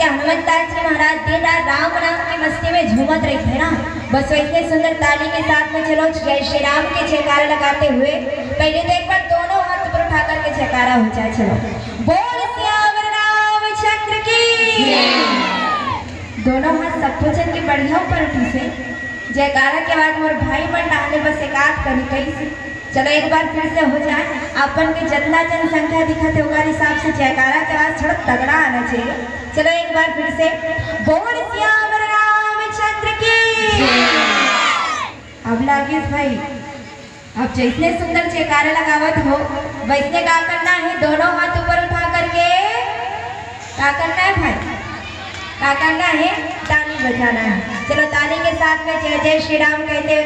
हनुमंताज जी महाराज दिन रात राम नाम की मस्ती में झूमत रही थे ना, बस वैसे सुंदर ताली के साथ में चलो जय श्री राम के जयकारा लगाते हुए पहले तो एक बार दोनों हाथ ऊपर उठा करके जयकारा हो जाए। चलो बोल श्यावर रामचंद्र की। दोनों हाथ सब जन के बढ़िया ऊपर उठी से जयकारा के बाद मोर भाई बन डाले बस एक आध करी कैसे। चलो एक बार फिर से हो जाए, अपन के जितना जनसंख्या दिखते होगा हिसाब से जयकारा के बाद थोड़ा तगड़ा आना चाहिए। चलो एक बार फिर से बोल श्यावर रामचंद्र की। अब लागे भाई, अब जैसे सुंदर जयकारा लगावत हो वैसे क्या करना है, दोनों हाथ ऊपर उठा करके क्या करना है भाई, क्या करना है, ताली बजाना है। चलो ताली के साथ में जय जय श्री राम कहते हुए